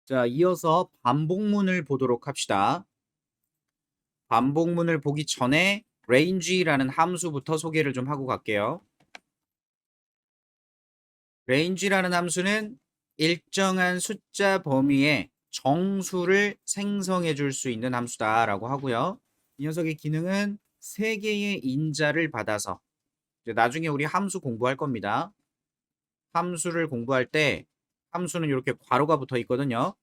자, 이어서 반복문을 보도록 합시다. 반복문을 보기 전에 range라는 함수부터 소개를 좀 하고 갈게요. range라는 함수는 일정한 숫자 범위의 정수를 생성해 줄 수 있는 함수다라고 하고요. 이 녀석의 기능은 3개의 인자를 받아서 이제 나중에 우리 함수 공부할 겁니다. 함수를 공부할 때 함수는 이렇게 괄호가 붙어 있거든요.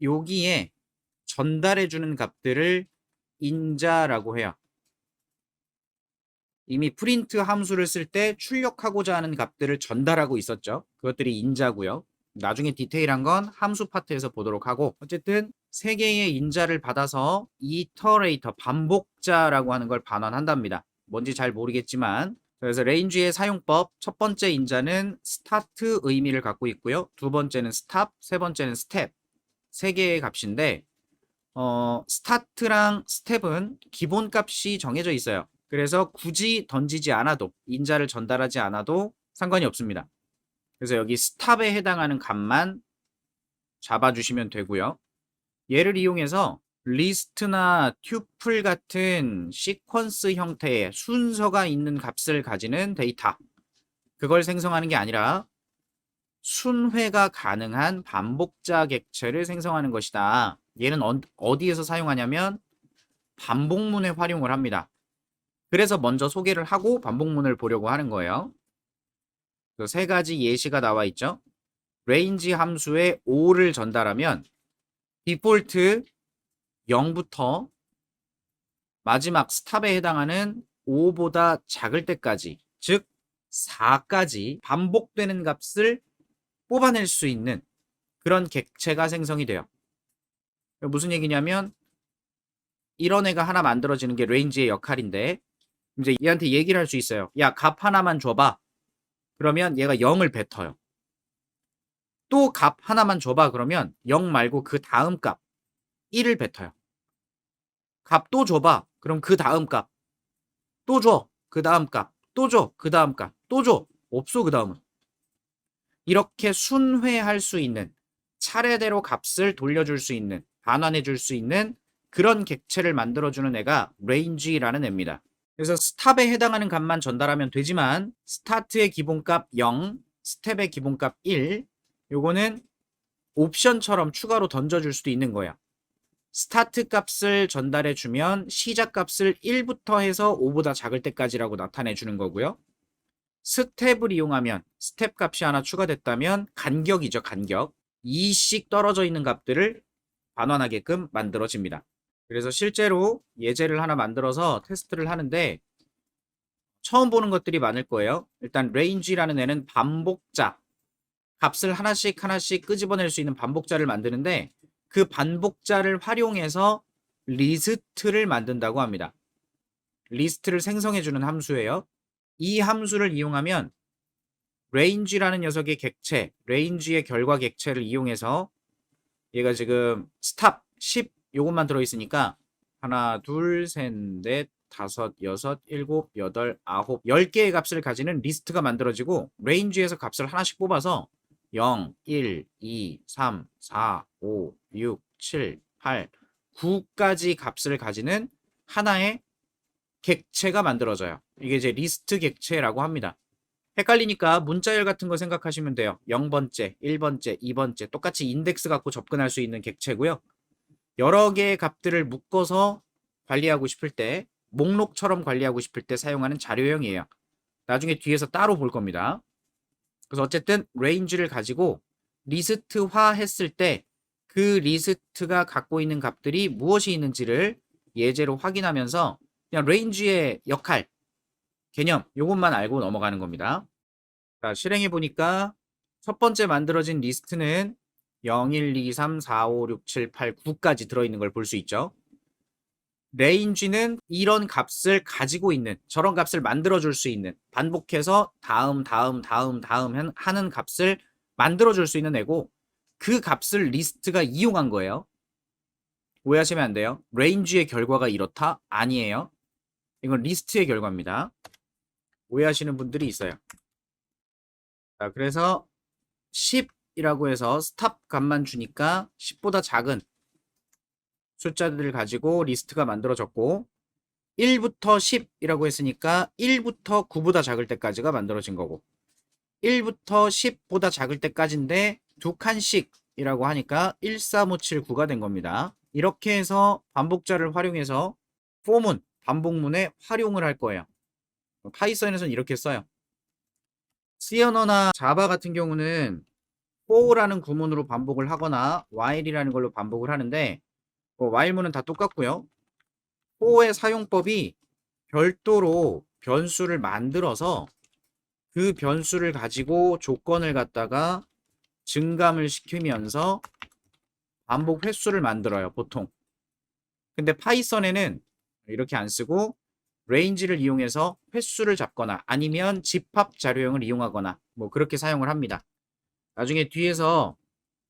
여기에 전달해 주는 값들을 인자라고 해요. 이미 프린트 함수를 쓸 때 출력하고자 하는 값들을 전달하고 있었죠. 그것들이 인자고요. 나중에 디테일한 건 함수 파트에서 보도록 하고, 어쨌든 3개의 인자를 받아서 이터레이터, 반복자라고 하는 걸 반환한답니다. 뭔지 잘 모르겠지만, 그래서 range의 사용법, 첫 번째 인자는 start 의미를 갖고 있고요. 두 번째는 stop, 세 번째는 step. 3개의 값인데 스타트랑 스텝은 기본값이 정해져 있어요. 그래서 굳이 던지지 않아도, 인자를 전달하지 않아도 상관이 없습니다. 그래서 여기 스탑에 해당하는 값만 잡아주시면 되고요. 얘를 이용해서 리스트나 튜플 같은 시퀀스 형태의 순서가 있는 값을 가지는 데이터, 그걸 생성하는 게 아니라 순회가 가능한 반복자 객체를 생성하는 것이다. 얘는 어디에서 사용하냐면 반복문에 활용을 합니다. 그래서 먼저 소개를 하고 반복문을 보려고 하는 거예요. 그 3가지 예시가 나와 있죠. range 함수에 5를 전달하면 디폴트 0부터 마지막 스탑에 해당하는 5보다 작을 때까지, 즉 4까지 반복되는 값을 뽑아낼 수 있는 그런 객체가 생성이 돼요. 무슨 얘기냐면 이런 애가 하나 만들어지는 게 range의 역할인데, 이제 얘한테 얘기를 할 수 있어요. 야, 값 하나만 줘봐. 그러면 얘가 0을 뱉어요. 또 값 하나만 줘봐. 그러면 0 말고 그 다음 값 1을 뱉어요. 값 또 줘봐. 그럼 그 다음 값 또 줘. 그 다음 값 또 줘. 그 다음 값 또 줘. 없어 그 다음은. 이렇게 순회할 수 있는, 차례대로 값을 돌려줄 수 있는, 반환해 줄 수 있는 그런 객체를 만들어주는 애가 range라는 애입니다. 그래서 스탑에 해당하는 값만 전달하면 되지만 스타트의 기본값 0, 스텝의 기본값 1, 요거는 옵션처럼 추가로 던져줄 수도 있는 거야. 스타트 값을 전달해 주면 시작 값을 1부터 해서 5보다 작을 때까지라고 나타내 주는 거고요. 스텝을 이용하면 스텝 값이 하나 추가됐다면 간격이죠, 간격. 2씩 떨어져 있는 값들을 반환하게끔 만들어집니다. 그래서 실제로 예제를 하나 만들어서 테스트를 하는데 처음 보는 것들이 많을 거예요. 일단 range라는 애는 반복자, 값을 하나씩 하나씩 끄집어낼 수 있는 반복자를 만드는데 그 반복자를 활용해서 리스트를 만든다고 합니다. 리스트를 생성해주는 함수예요. 이 함수를 이용하면 range라는 녀석의 객체, range의 결과 객체를 이용해서 얘가 지금 스탑 10 요것만 들어있으니까 하나, 둘, 셋, 넷, 다섯, 여섯, 일곱, 여덟, 아홉, 10개의 값을 가지는 리스트가 만들어지고 range에서 값을 하나씩 뽑아서 0, 1, 2, 3, 4, 5, 6, 7, 8, 9까지 값을 가지는 하나의 객체가 만들어져요. 이게 이제 리스트 객체라고 합니다. 헷갈리니까 문자열 같은 거 생각하시면 돼요. 0번째, 1번째, 2번째 똑같이 인덱스 갖고 접근할 수 있는 객체고요. 여러 개의 값들을 묶어서 관리하고 싶을 때, 목록처럼 관리하고 싶을 때 사용하는 자료형이에요. 나중에 뒤에서 따로 볼 겁니다. 그래서 어쨌든 range를 가지고 리스트화 했을 때 그 리스트가 갖고 있는 값들이 무엇이 있는지를 예제로 확인하면서 그냥 range의 역할, 개념 요것만 알고 넘어가는 겁니다. 자, 실행해 보니까 첫 번째 만들어진 리스트는 0, 1, 2, 3, 4, 5, 6, 7, 8, 9까지 들어있는 걸 볼 수 있죠. range는 이런 값을 가지고 있는, 저런 값을 만들어줄 수 있는, 반복해서 다음 하는 값을 만들어줄 수 있는 애고 그 값을 리스트가 이용한 거예요. 오해하시면 안 돼요. range의 결과가 이렇다? 아니에요. 이건 리스트의 결과입니다. 오해하시는 분들이 있어요. 자, 그래서 10 10이라고 해서 스탑 값만 주니까 10보다 작은 숫자들을 가지고 리스트가 만들어졌고 1부터 10이라고 했으니까 1부터 9보다 작을 때까지가 만들어진 거고 1부터 10보다 작을 때까지인데 두 칸씩이라고 하니까 13579가 된 겁니다. 이렇게 해서 반복자를 활용해서 포문, 반복문에 활용을 할 거예요. 파이썬에서는 이렇게 써요. C 언어나 자바 같은 경우는 for라는 구문으로 반복을 하거나 while이라는 걸로 반복을 하는데 while문은 다 똑같고요. for의 사용법이 별도로 변수를 만들어서 그 변수를 가지고 조건을 갖다가 증감을 시키면서 반복 횟수를 만들어요, 보통. 근데 파이썬에는 이렇게 안 쓰고 range를 이용해서 횟수를 잡거나 아니면 집합 자료형을 이용하거나 뭐 그렇게 사용을 합니다. 나중에 뒤에서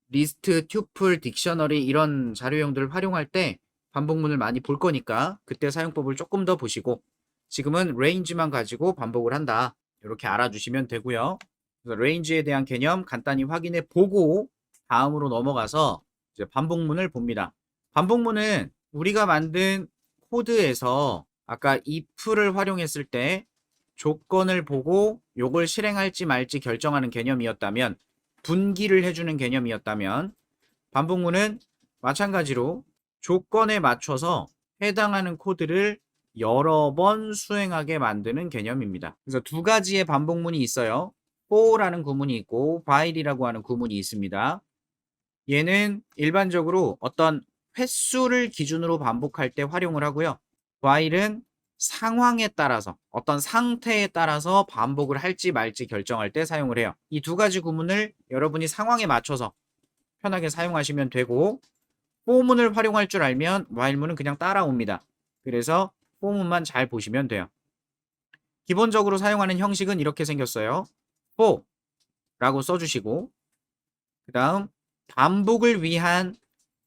리스트, 튜플, 딕셔너리 이런 자료형들을 활용할 때 반복문을 많이 볼 거니까 그때 사용법을 조금 더 보시고 지금은 range만 가지고 반복을 한다. 이렇게 알아주시면 되고요. 그래서 range에 대한 개념 간단히 확인해 보고 다음으로 넘어가서 이제 반복문을 봅니다. 반복문은 우리가 만든 코드에서 아까 if를 활용했을 때 조건을 보고 요걸 실행할지 말지 결정하는 개념이었다면 분기를 해주는 개념이었다면 반복문은 마찬가지로 조건에 맞춰서 해당하는 코드를 여러 번 수행하게 만드는 개념입니다. 그래서 두 가지의 반복문이 있어요. for라는 구문이 있고 while이라고 하는 구문이 있습니다. 얘는 일반적으로 어떤 횟수를 기준으로 반복할 때 활용을 하고요. while은 상황에 따라서 어떤 상태에 따라서 반복을 할지 말지 결정할 때 사용을 해요. 이 두 가지 구문을 여러분이 상황에 맞춰서 편하게 사용하시면 되고 for문을 활용할 줄 알면 while문은 그냥 따라옵니다. 그래서 for문만 잘 보시면 돼요. 기본적으로 사용하는 형식은 이렇게 생겼어요. for 라고 써주시고 그 다음 반복을 위한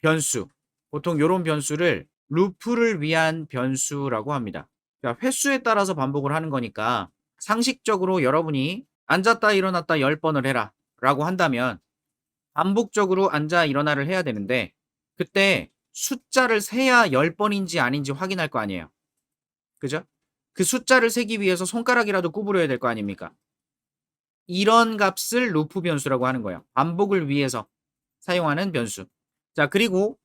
변수, 보통 이런 변수를 루프를 위한 변수라고 합니다. 그러니까 횟수에 따라서 반복을 하는 거니까 상식적으로 여러분이 앉았다 일어났다 10번을 해라 라고 한다면 반복적으로 앉아 일어나를 해야 되는데 그때 숫자를 세야 10번인지 아닌지 확인할 거 아니에요. 그죠? 그 숫자를 세기 위해서 손가락이라도 구부려야 될 거 아닙니까? 이런 값을 루프 변수라고 하는 거예요. 반복을 위해서 사용하는 변수. 자, 그리고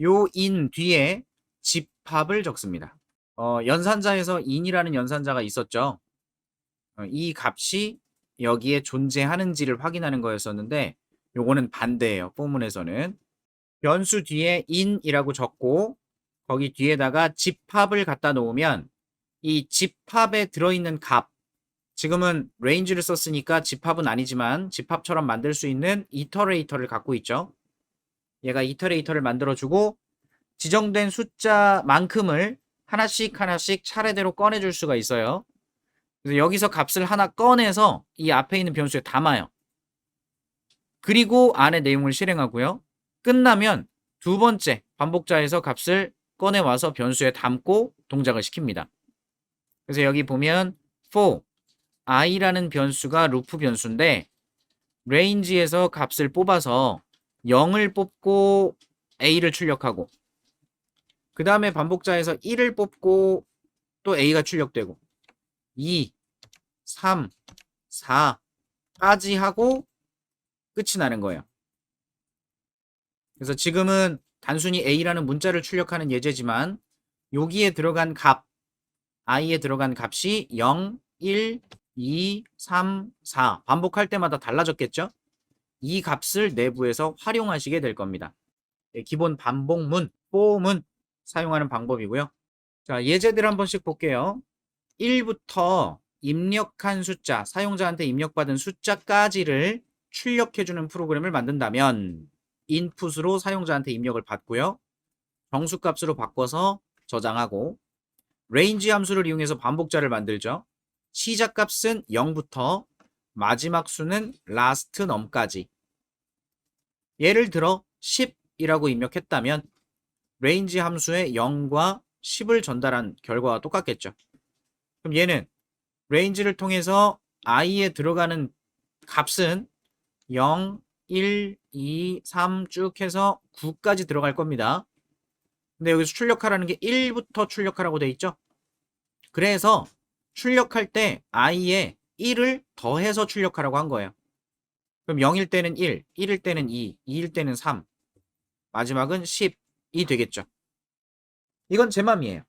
요 in 뒤에 집합을 적습니다. 연산자에서 in이라는 연산자가 있었죠. 이 값이 여기에 존재하는지를 확인하는 거였었는데 요거는 반대예요. 포문에서는 변수 뒤에 in이라고 적고 거기 뒤에다가 집합을 갖다 놓으면 이 집합에 들어있는 값, 지금은 range를 썼으니까 집합은 아니지만 집합처럼 만들 수 있는 이터레이터를 갖고 있죠. 얘가 이터레이터를 만들어주고 지정된 숫자만큼을 하나씩 하나씩 차례대로 꺼내줄 수가 있어요. 그래서 여기서 값을 하나 꺼내서 이 앞에 있는 변수에 담아요. 그리고 안에 내용을 실행하고요. 끝나면 두 번째 반복자에서 값을 꺼내와서 변수에 담고 동작을 시킵니다. 그래서 여기 보면 for i라는 변수가 루프 변수인데 range에서 값을 뽑아서 0을 뽑고 a를 출력하고 그 다음에 반복자에서 1을 뽑고 또 a가 출력되고 2, 3, 4까지 하고 끝이 나는 거예요. 그래서 지금은 단순히 a라는 문자를 출력하는 예제지만 여기에 들어간 값, i에 들어간 값이 0, 1, 2, 3, 4 반복할 때마다 달라졌겠죠? 이 값을 내부에서 활용하시게 될 겁니다. 기본 반복문, for문 사용하는 방법이고요. 자, 예제들 한 번씩 볼게요. 1부터 입력한 숫자, 사용자한테 입력받은 숫자까지를 출력해주는 프로그램을 만든다면 인풋으로 사용자한테 입력을 받고요. 정수값으로 바꿔서 저장하고 range 함수를 이용해서 반복자를 만들죠. 시작값은 0부터 마지막 수는 last num까지. 예를 들어 10이라고 입력했다면 range 함수에 0과 10을 전달한 결과와 똑같겠죠. 그럼 얘는 range를 통해서 i에 들어가는 값은 0, 1, 2, 3 쭉 해서 9까지 들어갈 겁니다. 근데 여기서 출력하라는 게 1부터 출력하라고 돼 있죠? 그래서 출력할 때 i에 1을 더해서 출력하라고 한 거예요. 그럼 0일 때는 1, 1일 때는 2, 2일 때는 3, 마지막은 10이 되겠죠. 이건 제 맘이에요.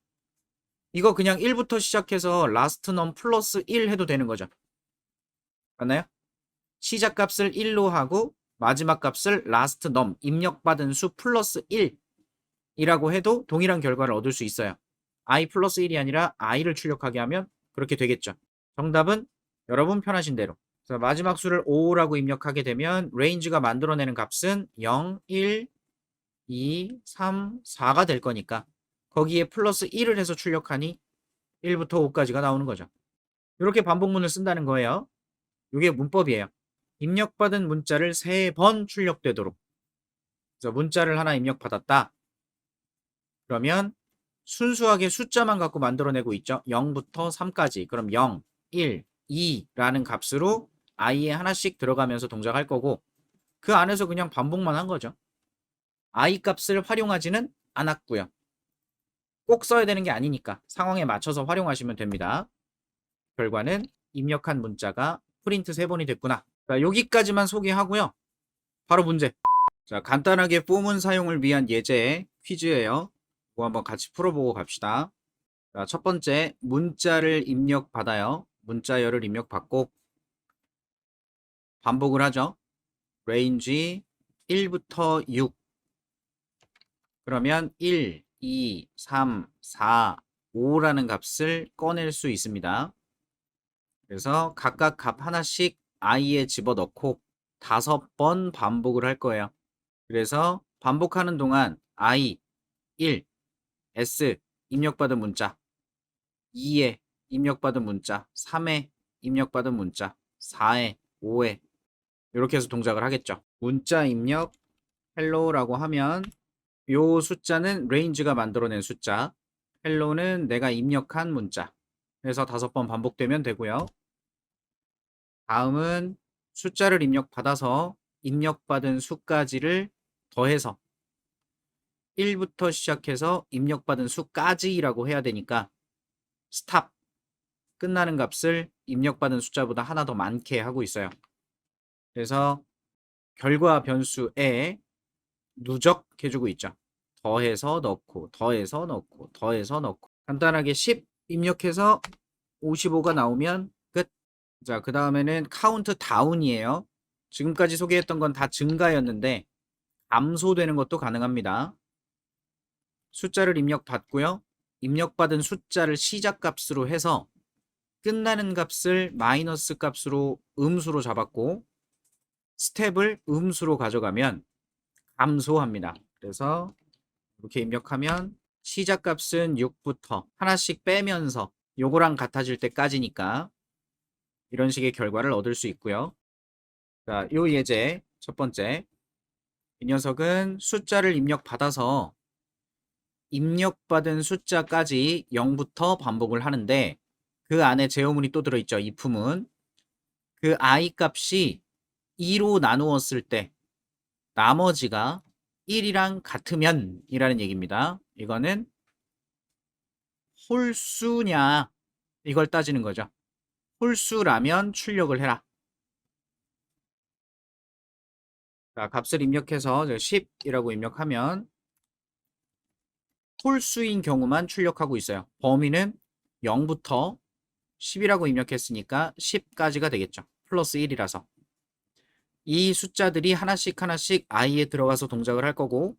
이거 그냥 1부터 시작해서 라스트 넘 플러스 1 해도 되는 거죠. 맞나요? 시작 값을 1로 하고 마지막 값을 라스트 넘 입력받은 수 플러스 1이라고 해도 동일한 결과를 얻을 수 있어요. i 플러스 1이 아니라 i를 출력하게 하면 그렇게 되겠죠. 정답은 여러분 편하신 대로. 그래서 마지막 수를 5라고 입력하게 되면 레인지가 만들어내는 값은 0, 1, 2, 3, 4가 될 거니까 거기에 플러스 1을 해서 출력하니 1부터 5까지가 나오는 거죠. 이렇게 반복문을 쓴다는 거예요. 이게 문법이에요. 입력받은 문자를 3번 출력되도록. 그래서 문자를 하나 입력받았다. 그러면 순수하게 숫자만 갖고 만들어내고 있죠. 0부터 3까지. 그럼 0, 1, 2라는 값으로 i에 하나씩 들어가면서 동작할 거고 그 안에서 그냥 반복만 한 거죠. i 값을 활용하지는 않았고요. 꼭 써야 되는 게 아니니까 상황에 맞춰서 활용하시면 됩니다. 결과는 입력한 문자가 프린트 3번이 됐구나. 자, 여기까지만 소개하고요. 바로 문제. 자, 간단하게 포문 사용을 위한 예제 퀴즈예요. 이거 한번 같이 풀어보고 갑시다. 자, 첫 번째, 문자를 입력받아요. 문자열을 입력받고 반복을 하죠. 레인지 1부터 6. 그러면 1, 2, 3, 4, 5라는 값을 꺼낼 수 있습니다. 그래서 각각 값 하나씩 i에 집어넣고 5번 반복을 할 거예요. 그래서 반복하는 동안 i 1, s 입력받은 문자, 2에 입력받은 문자, 3에 입력받은 문자, 4에, 5에 이렇게 해서 동작을 하겠죠. 문자 입력 hello라고 하면 요 숫자는 레인지가 만들어낸 숫자, hello는 내가 입력한 문자. 그래서 5번 반복되면 되고요. 다음은 숫자를 입력받아서 입력받은 수까지를 더해서 1부터 시작해서 입력받은 수까지라고 해야 되니까 스탑 끝나는 값을 입력받은 숫자보다 하나 더 많게 하고 있어요. 그래서 결과 변수에 누적해주고 있죠. 더해서 넣고 더해서 넣고 더해서 넣고 간단하게 10 입력해서 55가 나오면 끝. 자, 그 다음에는 카운트 다운이에요. 지금까지 소개했던 건 다 증가였는데 감소되는 것도 가능합니다. 숫자를 입력받고요. 입력받은 숫자를 시작값으로 해서 끝나는 값을 마이너스 값으로 음수로 잡았고 스텝을 음수로 가져가면 감소합니다. 그래서 이렇게 입력하면 시작값은 6부터 하나씩 빼면서 요거랑 같아질 때까지니까 이런 식의 결과를 얻을 수 있고요. 자, 요 예제 첫 번째. 이 녀석은 숫자를 입력받아서 입력받은 숫자까지 0부터 반복을 하는데 그 안에 제어문이 또 들어있죠. if은 그 i 값이 2로 나누었을 때 나머지가 1이랑 같으면 이라는 얘기입니다. 이거는 홀수냐 이걸 따지는 거죠. 홀수라면 출력을 해라. 자, 값을 입력해서 10이라고 입력하면 홀수인 경우만 출력하고 있어요. 범위는 0부터 10이라고 입력했으니까 10까지가 되겠죠. 플러스 1이라서. 이 숫자들이 하나씩 하나씩 i에 들어가서 동작을 할 거고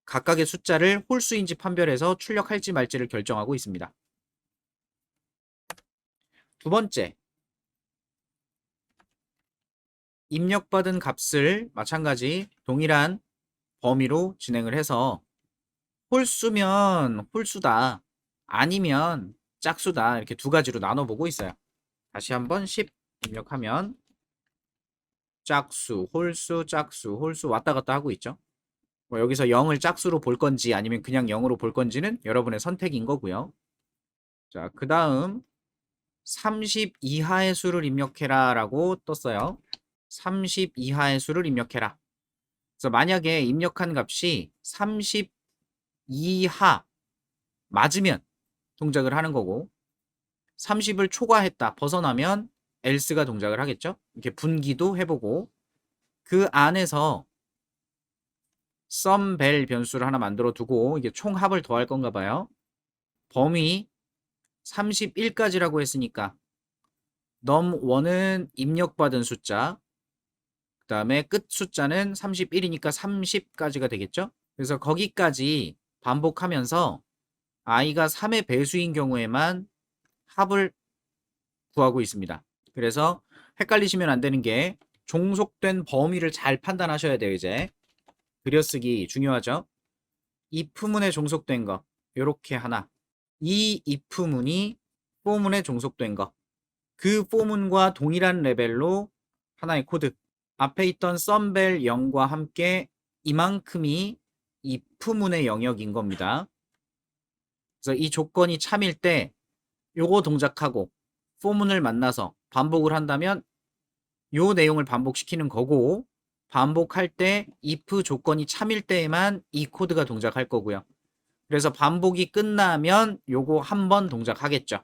각각의 숫자를 홀수인지 판별해서 출력할지 말지를 결정하고 있습니다. 두 번째, 입력받은 값을 마찬가지 동일한 범위로 진행을 해서 홀수면 홀수다, 아니면 짝수다 이렇게 두 가지로 나눠보고 있어요. 다시 한번 10 입력하면 짝수, 홀수, 짝수, 홀수 왔다 갔다 하고 있죠. 뭐 여기서 0을 짝수로 볼 건지 아니면 그냥 0으로 볼 건지는 여러분의 선택인 거고요. 자, 그 다음 30 이하의 수를 입력해라 라고 떴어요. 30 이하의 수를 입력해라. 그래서 만약에 입력한 값이 30 이하 맞으면 동작을 하는 거고 30을 초과했다, 벗어나면 else가 동작을 하겠죠. 이렇게 분기도 해보고 그 안에서 sum_vel 변수를 하나 만들어 두고 이게 총합을 더할 건가 봐요. 범위 31까지라고 했으니까 num1은 입력받은 숫자, 그 다음에 끝 숫자는 31이니까 30까지가 되겠죠. 그래서 거기까지 반복하면서 i가 3의 배수인 경우에만 합을 구하고 있습니다. 그래서 헷갈리시면 안 되는 게 종속된 범위를 잘 판단하셔야 돼요. 이제 그려쓰기 중요하죠. if문에 종속된 거 요렇게 하나, 이 if문이 for문에 종속된 거, 그 for문과 동일한 레벨로 하나의 코드, 앞에 있던 sum_vel 0과 함께 이만큼이 if문의 영역인 겁니다. 그래서 이 조건이 참일 때 요거 동작하고 for문을 만나서 반복을 한다면 요 내용을 반복시키는 거고, 반복할 때 if 조건이 참일 때에만 이 코드가 동작할 거고요. 그래서 반복이 끝나면 요거 한 번 동작하겠죠.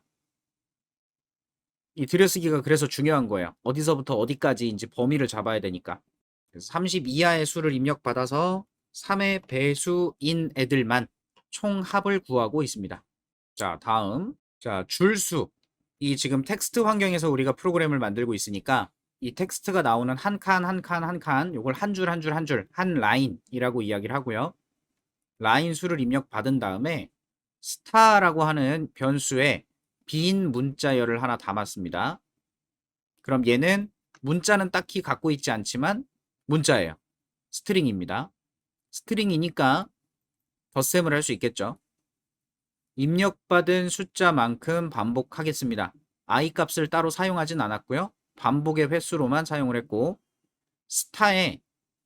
이 들여쓰기가 그래서 중요한 거예요. 어디서부터 어디까지인지 범위를 잡아야 되니까. 그래서 30 이하의 수를 입력받아서 3의 배수인 애들만 총합을 구하고 있습니다. 자, 다음. 자, 줄수. 이 지금 텍스트 환경에서 우리가 프로그램을 만들고 있으니까 이 텍스트가 나오는 한 칸, 한 칸, 한 칸, 요걸 한 줄, 한 줄, 한 줄, 한 라인이라고 이야기를 하고요. 라인 수를 입력받은 다음에 스타라고 하는 변수에 빈 문자열을 하나 담았습니다. 그럼 얘는 문자는 딱히 갖고 있지 않지만 문자예요. 스트링입니다. 스트링이니까 덧셈을 할 수 있겠죠. 입력받은 숫자만큼 반복하겠습니다. i 값을 따로 사용하진 않았고요. 반복의 횟수로만 사용을 했고, 스타에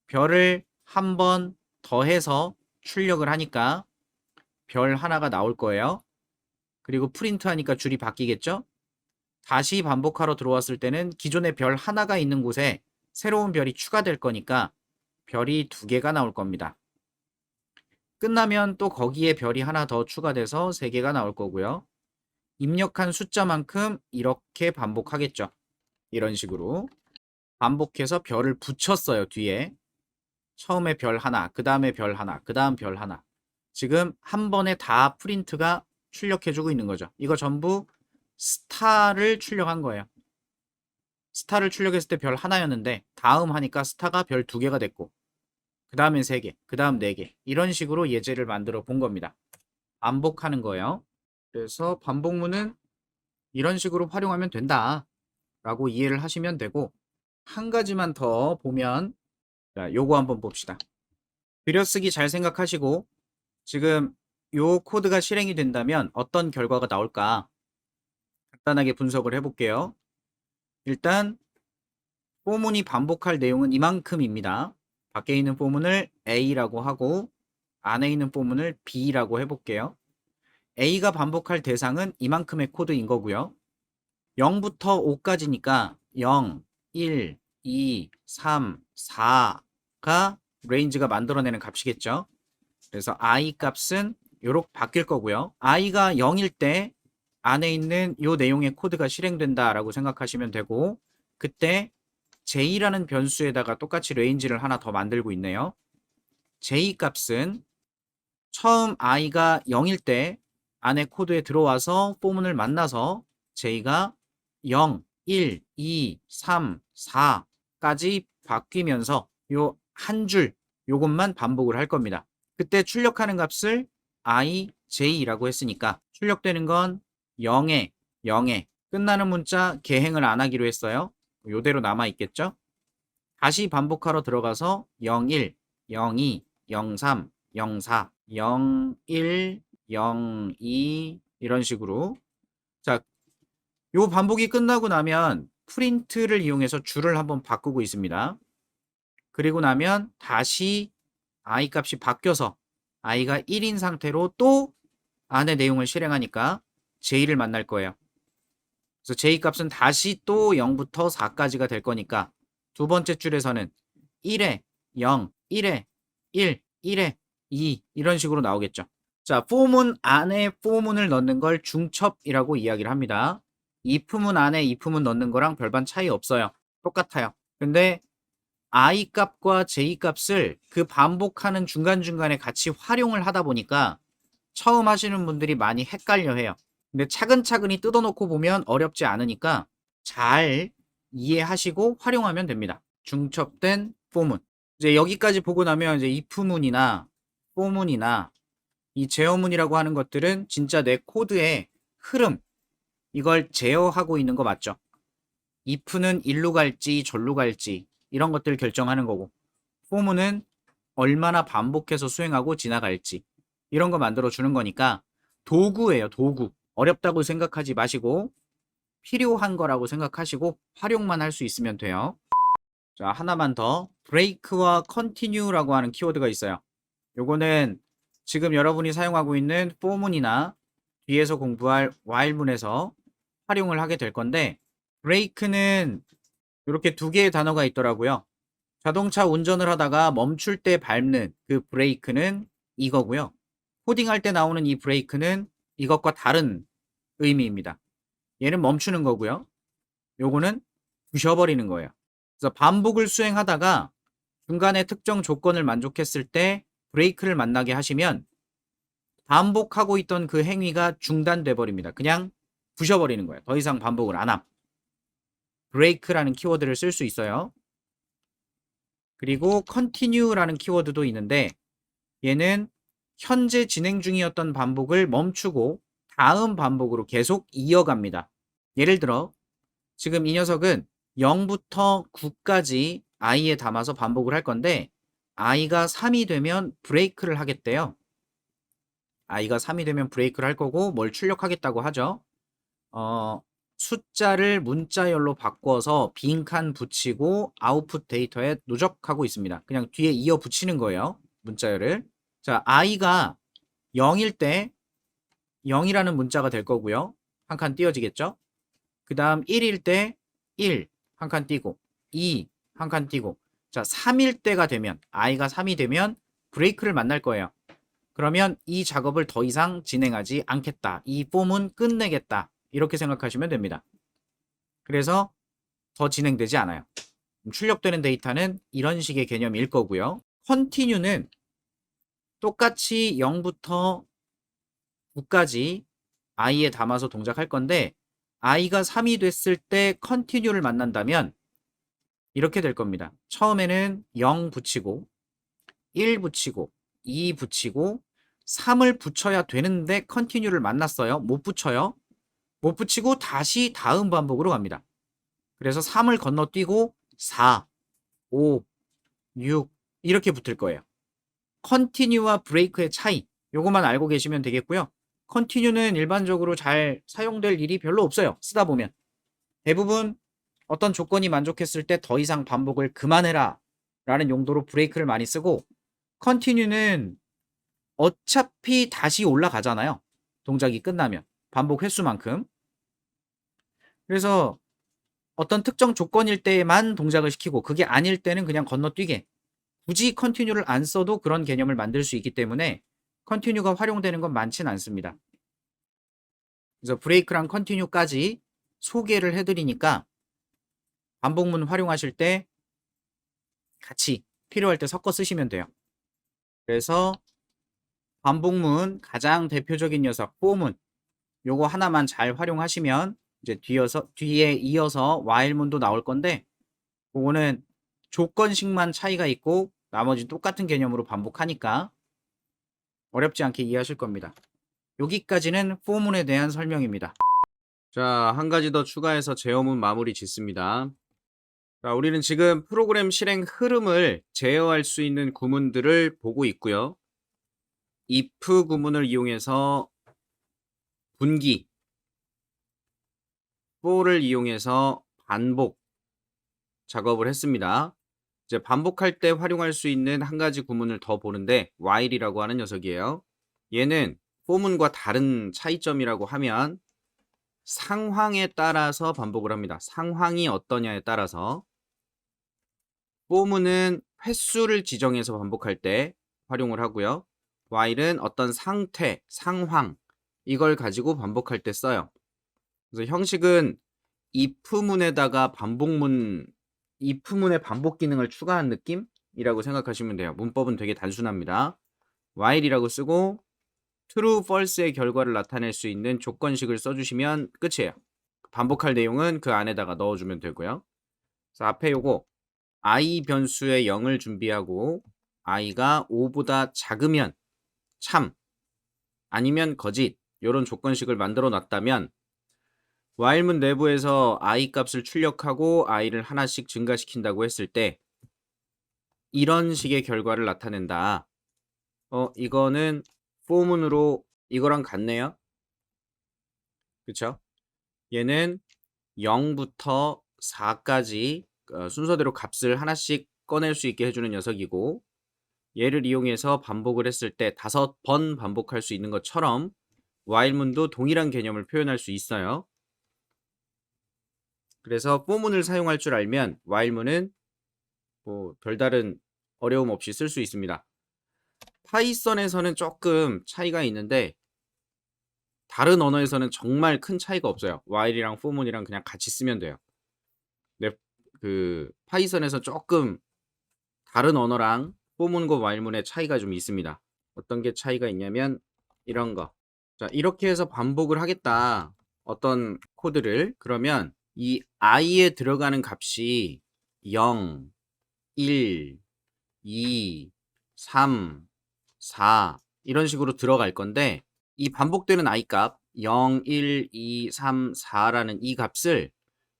별을 한 번 더해서 출력을 하니까 별 하나가 나올 거예요. 그리고 프린트 하니까 줄이 바뀌겠죠. 다시 반복하러 들어왔을 때는 기존에 별 하나가 있는 곳에 새로운 별이 추가될 거니까 별이 2개가 나올 겁니다. 끝나면 또 거기에 별이 하나 더 추가돼서 3개가 나올 거고요. 입력한 숫자만큼 이렇게 반복하겠죠. 이런 식으로 반복해서 별을 붙였어요. 뒤에 처음에 별 하나, 그 다음에 별 하나, 그 다음 별 하나. 지금 한 번에 다 프린트가 출력해주고 있는 거죠. 이거 전부 스타를 출력한 거예요. 스타를 출력했을 때 별 하나였는데 다음 하니까 스타가 별 2개가 됐고, 그 다음엔 3개, 그 다음 4개, 이런 식으로 예제를 만들어 본 겁니다. 반복하는 거예요. 그래서 반복문은 이런 식으로 활용하면 된다 라고 이해를 하시면 되고, 한 가지만 더 보면, 자, 요거 한번 봅시다. 들여쓰기 잘 생각하시고 지금 요 코드가 실행이 된다면 어떤 결과가 나올까 간단하게 분석을 해볼게요. 일단 포문이 반복할 내용은 이만큼입니다. 밖에 있는 포문을 A라고 하고 안에 있는 포문을 B라고 해볼게요. A가 반복할 대상은 이만큼의 코드인 거고요. 0부터 5까지니까 0, 1, 2, 3, 4가 레인지가 만들어내는 값이겠죠. 그래서 i 값은 요렇게 바뀔 거고요. i가 0일 때 안에 있는 요 내용의 코드가 실행된다라고 생각하시면 되고, 그때 j라는 변수에다가 똑같이 레인지를 하나 더 만들고 있네요. j 값은 처음 i가 0일 때 안에 코드에 들어와서 포문을 만나서 j가 0, 1, 2, 3, 4까지 바뀌면서 요 한 줄 요것만 반복을 할 겁니다. 그때 출력하는 값을 ij라고 했으니까 출력되는 건 0에 0에 끝나는 문자 개행을 안 하기로 했어요. 요대로 남아 있겠죠. 다시 반복하러 들어가서 01, 02, 03, 04, 01, 02 이런 식으로. 자, 요 반복이 끝나고 나면 프린트를 이용해서 줄을 한번 바꾸고 있습니다. 그리고 나면 다시 i 값이 바뀌어서 i가 1인 상태로 또 안의 내용을 실행하니까 j를 만날 거예요. 그래서 j 값은 다시 또 0부터 4까지가 될 거니까 두 번째 줄에서는 1에 0, 1에 1, 1에 2 이런 식으로 나오겠죠. 자, for문 안에 for문을 넣는 걸 중첩이라고 이야기를 합니다. if문 안에 if문 넣는 거랑 별반 차이 없어요. 똑같아요. 근데 I 값과 J 값을 그 반복하는 중간중간에 같이 활용을 하다 보니까 처음 하시는 분들이 많이 헷갈려 해요. 근데 차근차근히 뜯어놓고 보면 어렵지 않으니까 잘 이해하시고 활용하면 됩니다. 중첩된 for문. 이제 여기까지 보고 나면 이제 if문이나 for문이나 이 제어문이라고 하는 것들은 진짜 내 코드의 흐름, 이걸 제어하고 있는 거 맞죠? if는 일로 갈지 절로 갈지 이런 것들 결정하는 거고, for문은 얼마나 반복해서 수행하고 지나갈지 이런 거 만들어 주는 거니까 도구예요, 도구. 어렵다고 생각하지 마시고 필요한 거라고 생각하시고 활용만 할 수 있으면 돼요. 자, 하나만 더. break와 continue라고 하는 키워드가 있어요. 요거는 지금 여러분이 사용하고 있는 for문이나 뒤에서 공부할 while문에서 활용을 하게 될 건데, break는 이렇게 두 개의 단어가 있더라고요. 자동차 운전을 하다가 멈출 때 밟는 그 브레이크는 이거고요. 코딩할 때 나오는 이 브레이크는 이것과 다른 의미입니다. 얘는 멈추는 거고요. 요거는 부셔버리는 거예요. 그래서 반복을 수행하다가 중간에 특정 조건을 만족했을 때 브레이크를 만나게 하시면 반복하고 있던 그 행위가 중단돼 버립니다. 그냥 부셔버리는 거예요. 더 이상 반복을 안 함. 브레이크라는 키워드를 쓸 수 있어요. 그리고 continue라는 키워드도 있는데 얘는 현재 진행 중이었던 반복을 멈추고 다음 반복으로 계속 이어갑니다. 예를 들어 지금 이 녀석은 0부터 9까지 i에 담아서 반복을 할 건데 i가 3이 되면 브레이크를 하겠대요. i가 3이 되면 브레이크를 할 거고 뭘 출력하겠다고 하죠. 숫자를 문자열로 바꿔서 빈칸 붙이고 아웃풋 데이터에 누적하고 있습니다. 그냥 뒤에 이어 붙이는 거예요. 문자열을. 자, i가 0일 때 0이라는 문자가 될 거고요. 한 칸 띄어지겠죠? 그 다음 1일 때 1, 한 칸 띄고 2, 한 칸 띄고 자, 3일 때가 되면 i가 3이 되면 브레이크를 만날 거예요. 그러면 이 작업을 더 이상 진행하지 않겠다. 이 폼은 끝내겠다. 이렇게 생각하시면 됩니다. 그래서 더 진행되지 않아요. 출력되는 데이터는 이런 식의 개념일 거고요. continue는 똑같이 0부터 9까지 i에 담아서 동작할 건데 i가 3이 됐을 때 continue를 만난다면 이렇게 될 겁니다. 처음에는 0 붙이고 1 붙이고 2 붙이고 3을 붙여야 되는데 continue를 만났어요. 못 붙여요. 못 붙이고 다시 다음 반복으로 갑니다. 그래서 3을 건너뛰고 4, 5, 6 이렇게 붙을 거예요. continue와 break의 차이 요것만 알고 계시면 되겠고요. continue는 일반적으로 잘 사용될 일이 별로 없어요. 쓰다 보면. 대부분 어떤 조건이 만족했을 때 더 이상 반복을 그만해라 라는 용도로 브레이크를 많이 쓰고, continue는 어차피 다시 올라가잖아요. 동작이 끝나면. 반복 횟수만큼. 그래서 어떤 특정 조건일 때만 동작을 시키고 그게 아닐 때는 그냥 건너뛰게. 굳이 continue를 안 써도 그런 개념을 만들 수 있기 때문에 continue가 활용되는 건 많진 않습니다. 그래서 브레이크랑 continue까지 소개를 해드리니까 반복문 활용하실 때 같이 필요할 때 섞어 쓰시면 돼요. 그래서 반복문 가장 대표적인 녀석 for문 요거 하나만 잘 활용하시면 이제 뒤에 이어서 while문도 나올 건데 그거는 조건식만 차이가 있고 나머지 똑같은 개념으로 반복하니까 어렵지 않게 이해하실 겁니다. 여기까지는 for문에 대한 설명입니다. 자, 한 가지 더 추가해서 제어문 마무리 짓습니다. 자, 우리는 지금 프로그램 실행 흐름을 제어할 수 있는 구문들을 보고 있고요. if 구문을 이용해서 분기, for를 이용해서 반복 작업을 했습니다. 이제 반복할 때 활용할 수 있는 한 가지 구문을 더 보는데 while이라고 하는 녀석이에요. 얘는 for문과 다른 차이점이라고 하면 상황에 따라서 반복을 합니다. 상황이 어떠냐에 따라서. for는 횟수를 지정해서 반복할 때 활용을 하고요. while은 어떤 상태, 상황 이걸 가지고 반복할 때 써요. 그래서 형식은 if문에다가 if문의 반복 기능을 추가한 느낌이라고 생각하시면 돼요. 문법은 되게 단순합니다. while이라고 쓰고 true, false의 결과를 나타낼 수 있는 조건식을 써주시면 끝이에요. 반복할 내용은 그 안에다가 넣어주면 되고요. 그래서 앞에 요거 i 변수의 0을 준비하고 i가 5보다 작으면 참 아니면 거짓 이런 조건식을 만들어 놨다면 while문 내부에서 i 값을 출력하고 i를 하나씩 증가시킨다고 했을 때 이런 식의 결과를 나타낸다. 이거는 for문으로 이거랑 같네요. 그쵸? 얘는 0부터 4까지 순서대로 값을 하나씩 꺼낼 수 있게 해주는 녀석이고 얘를 이용해서 반복을 했을 때 5번 반복할 수 있는 것처럼 while문도 동일한 개념을 표현할 수 있어요. 그래서 for문을 사용할 줄 알면 while문은 뭐 별다른 어려움 없이 쓸 수 있습니다. 파이썬에서는 조금 차이가 있는데 다른 언어에서는 정말 큰 차이가 없어요. while이랑 for문이랑 그냥 같이 쓰면 돼요. 근데 그 파이썬에서 조금 다른 언어랑 for문과 while문의 차이가 좀 있습니다. 어떤 게 차이가 있냐면 이런 거. 자, 이렇게 해서 반복을 하겠다. 어떤 코드를 그러면 이 i에 들어가는 값이 0, 1, 2, 3, 4 이런 식으로 들어갈 건데 이 반복되는 i 값 0, 1, 2, 3, 4라는 이 값을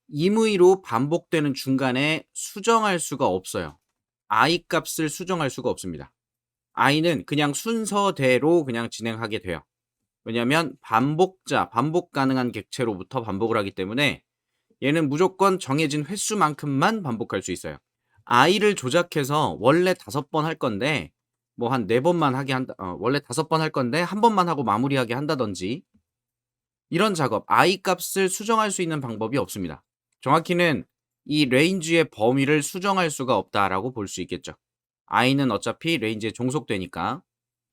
임의로 반복되는 중간에 수정할 수가 없어요. i 값을 수정할 수가 없습니다. i는 그냥 순서대로 그냥 진행하게 돼요. 왜냐하면 반복 가능한 객체로부터 반복을 하기 때문에 얘는 무조건 정해진 횟수만큼만 반복할 수 있어요. i를 조작해서 원래 5번 할 건데 뭐 한 4번만 하게 한다. 원래 5번 할 건데 한 번만 하고 마무리하게 한다든지 이런 작업, i 값을 수정할 수 있는 방법이 없습니다. 정확히는 이 레인지의 범위를 수정할 수가 없다라고 볼 수 있겠죠. i는 어차피 레인지에 종속되니까.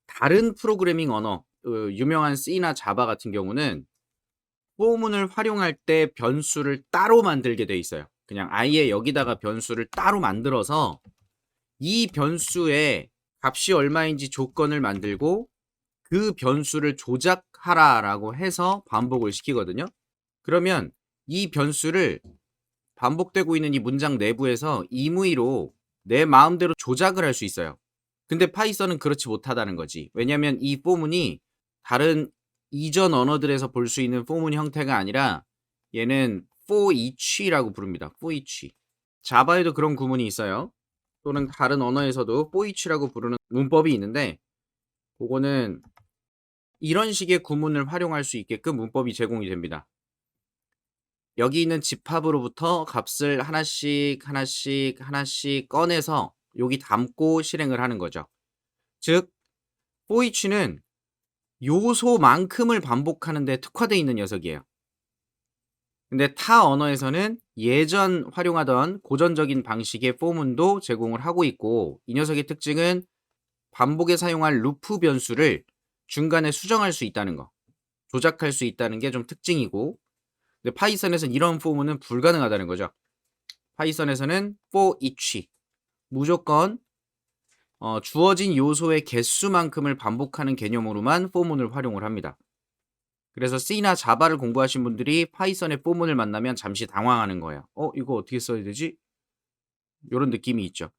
다른 프로그래밍 언어, 유명한 C나 자바 같은 경우는 for문을 활용할 때 변수를 따로 만들게 돼 있어요. 그냥 아예 여기다가 변수를 따로 만들어서 이 변수의 값이 얼마인지 조건을 만들고 그 변수를 조작하라라고 해서 반복을 시키거든요. 그러면 이 변수를 반복되고 있는 이 문장 내부에서 임의로 내 마음대로 조작을 할 수 있어요. 근데 파이썬은 그렇지 못하다는 거지. 왜냐면 이 for문이 다른 이전 언어들에서 볼 수 있는 for문 형태가 아니라 얘는 for each라고 부릅니다. for each. 자바에도 그런 구문이 있어요. 또는 다른 언어에서도 for each라고 부르는 문법이 있는데 그거는 이런 식의 구문을 활용할 수 있게끔 문법이 제공이 됩니다. 여기 있는 집합으로부터 값을 하나씩 꺼내서 여기 담고 실행을 하는 거죠. 즉 for each는 요소만큼을 반복하는 데 특화되어 있는 녀석이에요. 근데 타 언어에서는 예전 활용하던 고전적인 방식의 for문도 제공을 하고 있고 이 녀석의 특징은 반복에 사용할 루프 변수를 중간에 수정할 수 있다는 거, 조작할 수 있다는 게 좀 특징이고 근데 파이썬에서는 이런 for문은 불가능하다는 거죠. 파이썬에서는 for each 무조건 주어진 요소의 개수만큼을 반복하는 개념으로만 for문을 활용을 합니다. 그래서 C나 자바를 공부하신 분들이 파이썬의 for문을 만나면 잠시 당황하는 거예요. 이거 어떻게 써야 되지? 이런 느낌이 있죠.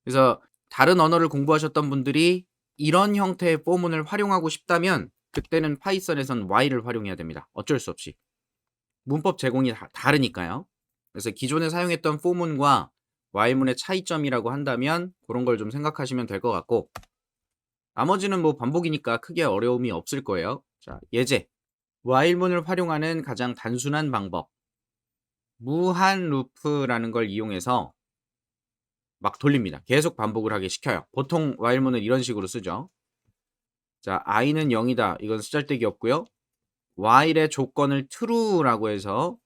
그래서 다른 언어를 공부하셨던 분들이 이런 형태의 for문을 활용하고 싶다면 그때는 파이썬에선 while을 활용해야 됩니다. 어쩔 수 없이. 문법 제공이 다르니까요. 그래서 기존에 사용했던 for문과 while문의 차이점이라고 한다면 그런 걸 좀 생각하시면 될 것 같고 나머지는 뭐 반복이니까 크게 어려움이 없을 거예요. 자, 예제. while문을 활용하는 가장 단순한 방법. 무한 루프라는 걸 이용해서 막 돌립니다. 계속 반복을 하게 시켜요. 보통 while문을 이런 식으로 쓰죠. 자, i는 0이다. 이건 쓰잘데기 없고요. while의 조건을 true라고 해서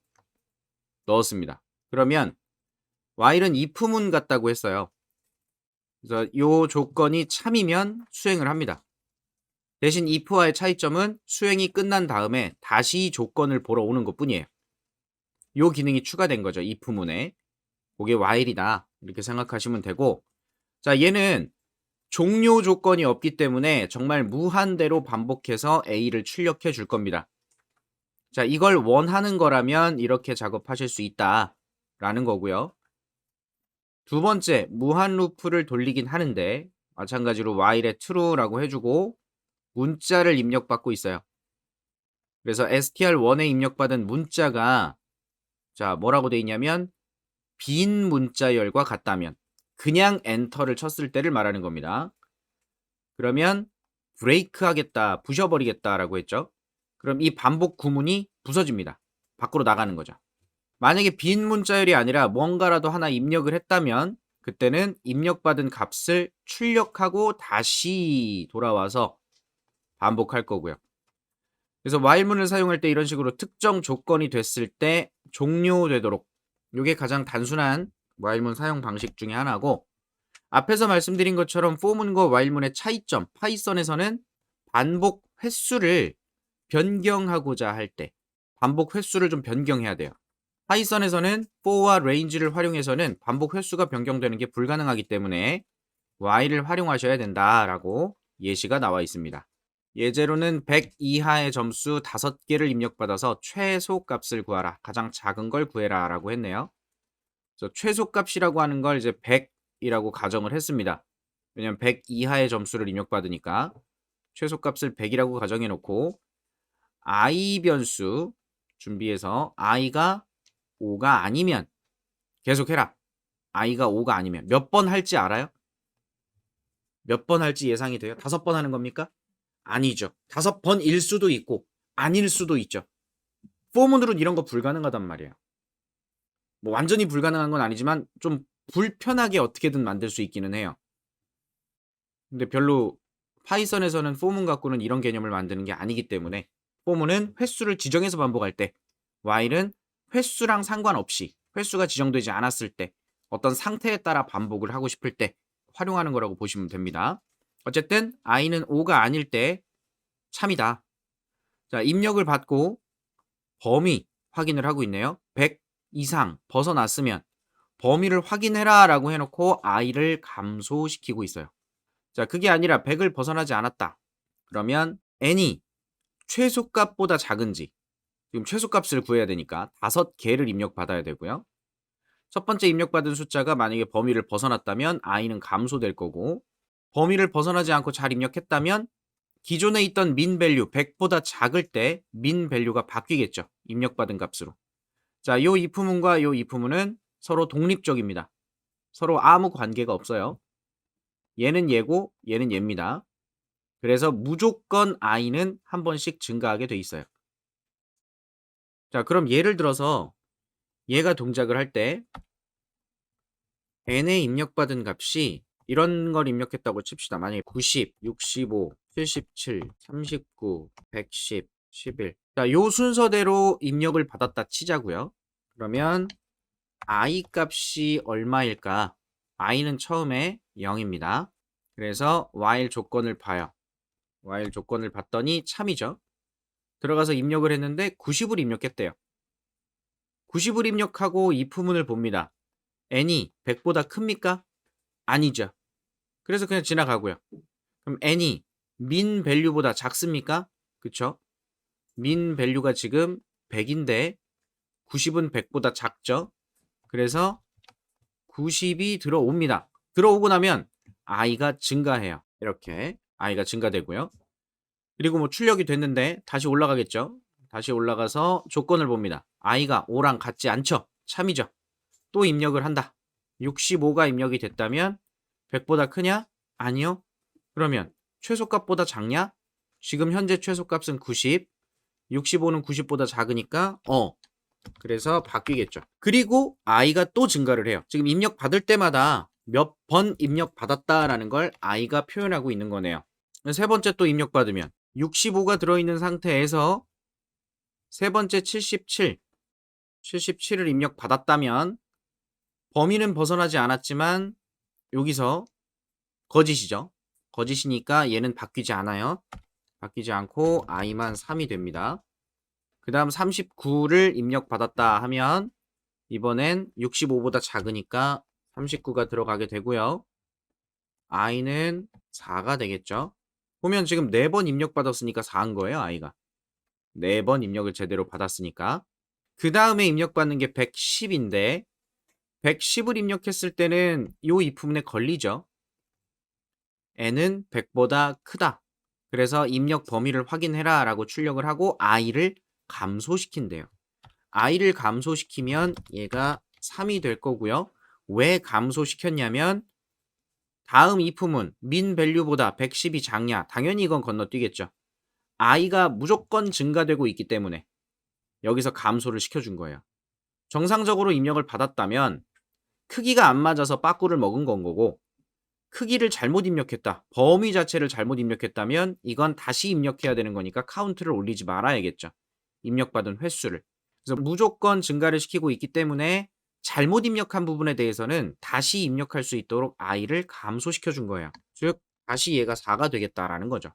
넣었습니다. 그러면 while은 if문 같다고 했어요. 그래서 요 조건이 참이면 수행을 합니다. 대신 if와의 차이점은 수행이 끝난 다음에 다시 조건을 보러 오는 것뿐이에요. 요 기능이 추가된 거죠. if문에. 그게 while이다. 이렇게 생각하시면 되고, 자, 얘는 종료 조건이 없기 때문에 정말 무한대로 반복해서 A를 출력해 줄 겁니다. 자, 이걸 원하는 거라면 이렇게 작업하실 수 있다라는 거고요. 두 번째, 무한 루프를 돌리긴 하는데 마찬가지로 while에 true라고 해주고 문자를 입력받고 있어요. 그래서 str1에 입력받은 문자가 자, 뭐라고 돼 있냐면 빈 문자열과 같다면 그냥 엔터를 쳤을 때를 말하는 겁니다. 그러면 브레이크 하겠다, 부셔버리겠다라고 했죠. 그럼 이 반복 구문이 부서집니다. 밖으로 나가는 거죠. 만약에 빈 문자열이 아니라 뭔가라도 하나 입력을 했다면 그때는 입력받은 값을 출력하고 다시 돌아와서 반복할 거고요. 그래서 while문을 사용할 때 이런 식으로 특정 조건이 됐을 때 종료되도록, 이게 가장 단순한 while문 사용 방식 중에 하나고, 앞에서 말씀드린 것처럼 for문과 while문의 차이점, 파이썬에서는 반복 횟수를 변경하고자 할 때 반복 횟수를 좀 변경해야 돼요. 파이썬에서는 for와 range를 활용해서는 반복 횟수가 변경되는 게 불가능하기 때문에 while을 활용하셔야 된다라고 예시가 나와 있습니다. 예제로는 100 이하의 점수 5개를 입력받아서 최소값을 구하라. 가장 작은 걸 구해라 라고 했네요. 그래서 최소값이라고 하는 걸 이제 100이라고 가정을 했습니다. 왜냐면 100 이하의 점수를 입력받으니까 최소값을 100이라고 가정해 놓고 i 변수 준비해서 i가 5가 아니면 계속해라. i가 5가 아니면 몇 번 할지 알아요? 몇 번 할지 예상이 돼요? 5번 하는 겁니까? 아니죠. 5번일 수도 있고 아닐 수도 있죠. 포문으로는 이런 거 불가능하단 말이에요. 뭐 완전히 불가능한 건 아니지만 좀 불편하게 어떻게든 만들 수 있기는 해요. 근데 별로 파이썬에서는 포문 갖고는 이런 개념을 만드는 게 아니기 때문에 포문은 횟수를 지정해서 반복할 때, while은 횟수랑 상관없이 횟수가 지정되지 않았을 때 어떤 상태에 따라 반복을 하고 싶을 때 활용하는 거라고 보시면 됩니다. 어쨌든 i는 5가 아닐 때 참이다. 자, 입력을 받고 범위 확인을 하고 있네요. 100 이상 벗어났으면 범위를 확인해라 라고 해놓고 i를 감소시키고 있어요. 자, 그게 아니라 100을 벗어나지 않았다. 그러면 n이 최소값보다 작은지, 지금 최소값을 구해야 되니까 5개를 입력받아야 되고요. 첫 번째 입력받은 숫자가 만약에 범위를 벗어났다면 i는 감소될 거고, 범위를 벗어나지 않고 잘 입력했다면 기존에 있던 min 밸류 100보다 작을 때 min 밸류가 바뀌겠죠. 입력받은 값으로. 자, 요 if문과 요 if문은 서로 독립적입니다. 서로 아무 관계가 없어요. 얘는 얘고 얘는 얘입니다. 그래서 무조건 i는 한 번씩 증가하게 돼 있어요. 자, 그럼 예를 들어서 얘가 동작을 할 때 n에 입력받은 값이 이런 걸 입력했다고 칩시다. 만약에 90, 65, 77, 39, 110, 11. 자, 요 순서대로 입력을 받았다 치자고요. 그러면 i 값이 얼마일까? i는 처음에 0입니다. 그래서 while 조건을 봐요. while 조건을 봤더니 참이죠. 들어가서 입력을 했는데 90을 입력했대요. 90을 입력하고 if문을 봅니다. n이 100보다 큽니까? 아니죠. 그래서 그냥 지나가고요. 그럼 n이 min 밸류보다 작습니까? 그쵸? min 밸류가 지금 100인데 90은 100보다 작죠? 그래서 90이 들어옵니다. 들어오고 나면 i가 증가해요. 이렇게 i가 증가되고요. 그리고 뭐 출력이 됐는데 다시 올라가겠죠? 다시 올라가서 조건을 봅니다. i가 5랑 같지 않죠? 참이죠? 또 입력을 한다. 65가 입력이 됐다면 100보다 크냐? 아니요. 그러면 최소값보다 작냐? 지금 현재 최소값은 90. 65는 90보다 작으니까 그래서 바뀌겠죠. 그리고 i가 또 증가를 해요. 지금 입력 받을 때마다 몇 번 입력 받았다라는 걸 i가 표현하고 있는 거네요. 세 번째 또 입력 받으면 65가 들어있는 상태에서 세 번째 77, 77을 입력 받았다면 범위는 벗어나지 않았지만 여기서 거짓이죠. 거짓이니까 얘는 바뀌지 않아요. 바뀌지 않고 i만 3이 됩니다. 그 다음 39를 입력받았다 하면 이번엔 65보다 작으니까 39가 들어가게 되고요. i는 4가 되겠죠. 보면 지금 4번 입력받았으니까 4인 거예요. i가 4번 입력을 제대로 받았으니까. 그 다음에 입력받는 게 110인데 110을 입력했을 때는 이 if문에 걸리죠. n은 100보다 크다. 그래서 입력 범위를 확인해라 라고 출력을 하고 i를 감소시킨대요. i를 감소시키면 얘가 3이 될 거고요. 왜 감소시켰냐면 다음 if문 min value보다 110이 작냐? 당연히 이건 건너뛰겠죠. i가 무조건 증가되고 있기 때문에 여기서 감소를 시켜준 거예요. 정상적으로 입력을 받았다면 크기가 안 맞아서 빠꾸를 먹은 건 거고 크기를 잘못 입력했다. 범위 자체를 잘못 입력했다면 이건 다시 입력해야 되는 거니까 카운트를 올리지 말아야겠죠. 입력받은 횟수를. 그래서 무조건 증가를 시키고 있기 때문에 잘못 입력한 부분에 대해서는 다시 입력할 수 있도록 i를 감소시켜 준 거예요. 즉 다시 얘가 4가 되겠다라는 거죠.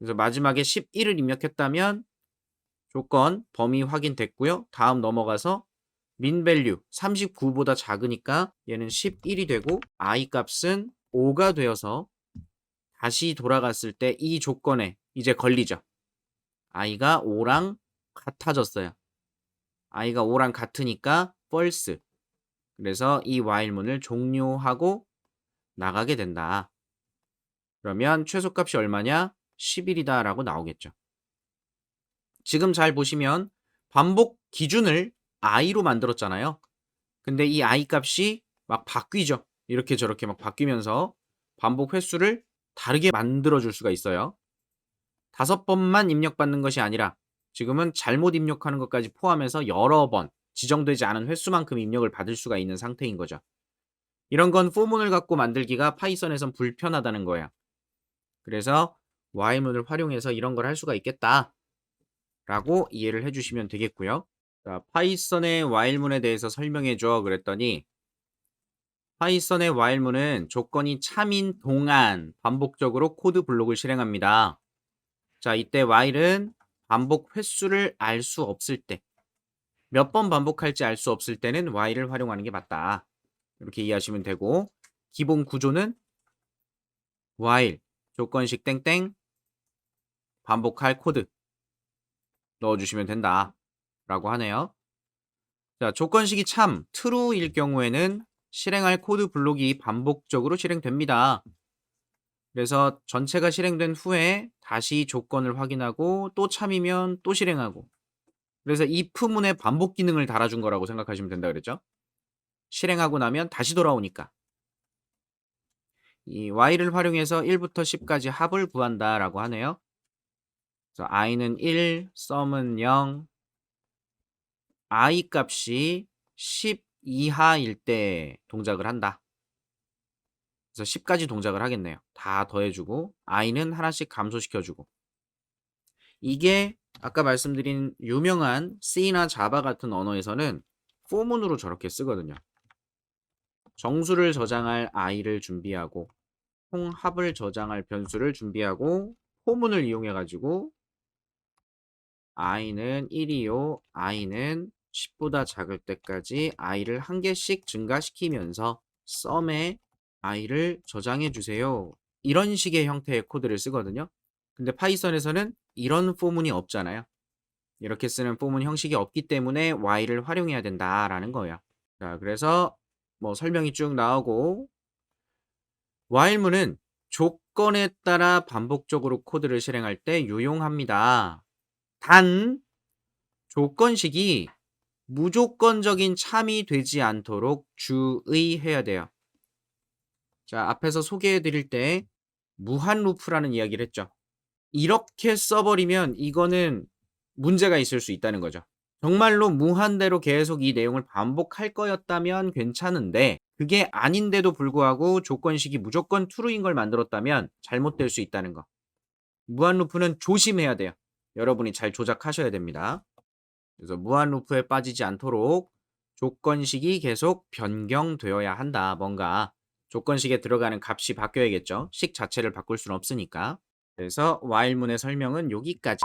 그래서 마지막에 11을 입력했다면 조건 범위 확인됐고요. 다음 넘어가서 min value 39보다 작으니까 얘는 11이 되고 i 값은 5가 되어서 다시 돌아갔을 때 이 조건에 이제 걸리죠. i가 5랑 같아졌어요. i가 5랑 같으니까 false. 그래서 이 while문을 종료하고 나가게 된다. 그러면 최소값이 얼마냐? 11이다 라고 나오겠죠. 지금 잘 보시면 반복 기준을 i로 만들었잖아요. 근데 이 i 값이 막 바뀌죠. 이렇게 저렇게 막 바뀌면서 반복 횟수를 다르게 만들어줄 수가 있어요. 5번만 입력받는 것이 아니라 지금은 잘못 입력하는 것까지 포함해서 여러 번 지정되지 않은 횟수만큼 입력을 받을 수가 있는 상태인 거죠. 이런 건 포문을 갖고 만들기가 파이썬에선 불편하다는 거예요. 그래서 while문을 활용해서 이런 걸 할 수가 있겠다 라고 이해를 해주시면 되겠고요. 자, 파이썬의 while문에 대해서 설명해줘 그랬더니 파이썬의 while문은 조건이 참인 동안 반복적으로 코드 블록을 실행합니다. 자, 이때 while은 반복 횟수를 알 수 없을 때, 몇 번 반복할지 알 수 없을 때는 while을 활용하는 게 맞다. 이렇게 이해하시면 되고, 기본 구조는 while, 조건식 땡땡, 반복할 코드 넣어주시면 된다. 라고 하네요. 자, 조건식이 참, true일 경우에는 실행할 코드 블록이 반복적으로 실행됩니다. 그래서 전체가 실행된 후에 다시 조건을 확인하고 또 참이면 또 실행하고, 그래서 if문의 반복 기능을 달아준 거라고 생각하시면 된다 그랬죠. 실행하고 나면 다시 돌아오니까 이 while을 활용해서 1부터 10까지 합을 구한다 라고 하네요. 그래서 i는 1, sum은 0, i 값이 10 이하일 때 동작을 한다. 그래서 10까지 동작을 하겠네요. 다 더해주고 i는 하나씩 감소시켜주고. 이게 아까 말씀드린 유명한 C나 자바 같은 언어에서는 for문으로 저렇게 쓰거든요. 정수를 저장할 i를 준비하고 통합을 저장할 변수를 준비하고 포문을 이용해 가지고 i는 1이요. i는 10보다 작을 때까지 i를 한 개씩 증가시키면서 sum에 i를 저장해 주세요. 이런 식의 형태의 코드를 쓰거든요. 근데 파이썬에서는 이런 포문이 없잖아요. 이렇게 쓰는 포문 형식이 없기 때문에 while을 활용해야 된다라는 거예요. 자, 그래서 뭐 설명이 쭉 나오고 while문은 조건에 따라 반복적으로 코드를 실행할 때 유용합니다. 단 조건식이 무조건적인 참이 되지 않도록 주의해야 돼요. 자, 앞에서 소개해 드릴 때 무한 루프라는 이야기를 했죠. 이렇게 써버리면 이거는 문제가 있을 수 있다는 거죠. 정말로 무한대로 계속 이 내용을 반복할 거였다면 괜찮은데 그게 아닌데도 불구하고 조건식이 무조건 true인 걸 만들었다면 잘못될 수 있다는 거. 무한 루프는 조심해야 돼요. 여러분이 잘 조작하셔야 됩니다. 그래서 무한 루프에 빠지지 않도록 조건식이 계속 변경되어야 한다. 뭔가 조건식에 들어가는 값이 바뀌어야겠죠. 식 자체를 바꿀 수는 없으니까. 그래서 while문의 설명은 여기까지.